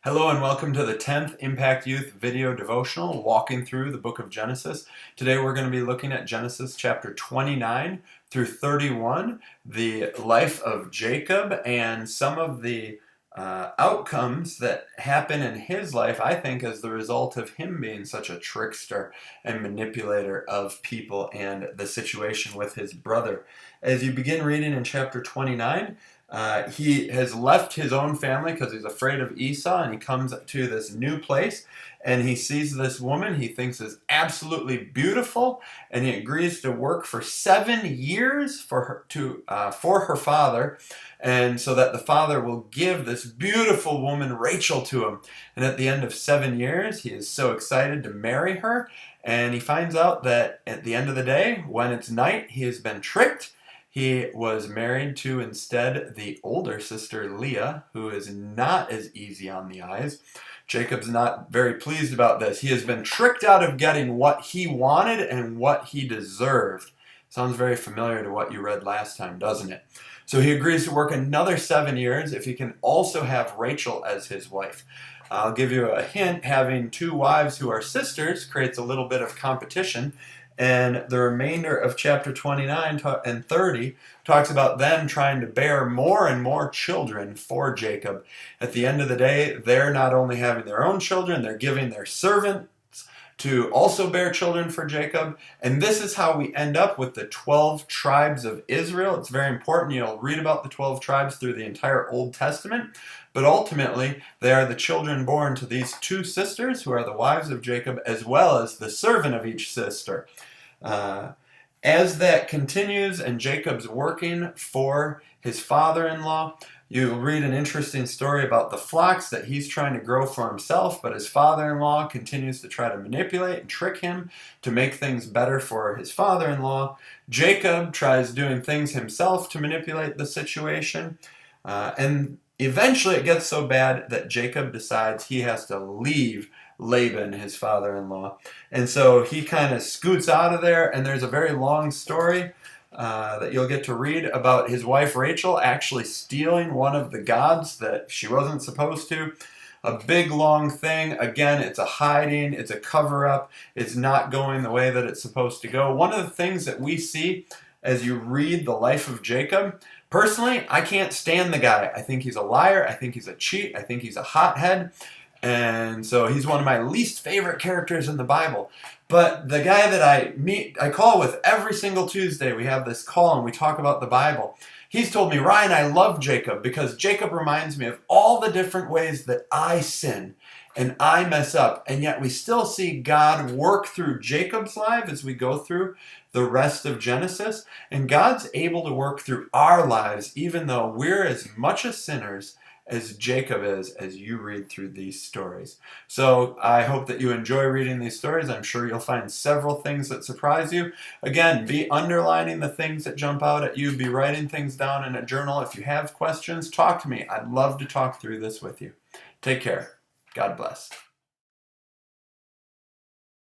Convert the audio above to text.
Hello and welcome to the 10th Impact Youth video devotional, walking through the book of Genesis. Today we're going to be looking at Genesis chapter 29 through 31, the life of Jacob, and some of the outcomes that happen in his life, I think, as the result of him being such a trickster and manipulator of people and the situation with his brother. As you begin reading in chapter 29, he has left his own family because he's afraid of Esau, and he comes to this new place and he sees this woman he thinks is absolutely beautiful, and he agrees to work for 7 years for her father, and so that the father will give this beautiful woman Rachel to him. And at the end of 7 years, he is so excited to marry her, and he finds out that at the end of the day, when it's night, he has been tricked. He was married to instead the older sister Leah, who is not as easy on the eyes. Jacob's not very pleased about this. He has been tricked out of getting what he wanted and what he deserved. Sounds very familiar to what you read last time, doesn't it? So he agrees to work another 7 years if he can also have Rachel as his wife. I'll give you a hint. Having two wives who are sisters creates a little bit of competition. And the remainder of chapter 29 and 30 talks about them trying to bear more and more children for Jacob. At the end of the day, they're not only having their own children, they're giving their servants to also bear children for Jacob. And this is how we end up with the 12 tribes of Israel. It's very important. You'll read about the 12 tribes through the entire Old Testament. But ultimately, they are the children born to these two sisters, who are the wives of Jacob, as well as the servant of each sister. As that continues and Jacob's working for his father-in-law, you'll read an interesting story about the flocks that he's trying to grow for himself, but his father-in-law continues to try to manipulate and trick him to make things better for his father-in-law. Jacob tries doing things himself to manipulate the situation, and eventually it gets so bad that Jacob decides he has to leave Laban, his father-in-law. And so he kind of scoots out of there, and there's a very long story that you'll get to read about his wife Rachel actually stealing one of the gods that she wasn't supposed to. A big long thing. Again, it's a hiding, it's a cover-up, it's not going the way that it's supposed to go. One of the things that we see as you read the life of Jacob, personally, I can't stand the guy. I think he's a liar, I think he's a cheat, I think he's a hothead. And so he's one of my least favorite characters in the Bible. But the guy that I call with every single Tuesday, we have this call and we talk about the Bible. He's told me, Ryan, I love Jacob because Jacob reminds me of all the different ways that I sin and I mess up. And yet we still see God work through Jacob's life as we go through the rest of Genesis. And God's able to work through our lives, even though we're as much as sinners as Jacob is, as you read through these stories. So I hope that you enjoy reading these stories. I'm sure you'll find several things that surprise you. Again, be underlining the things that jump out at you. Be writing things down in a journal. If you have questions, talk to me. I'd love to talk through this with you. Take care. God bless.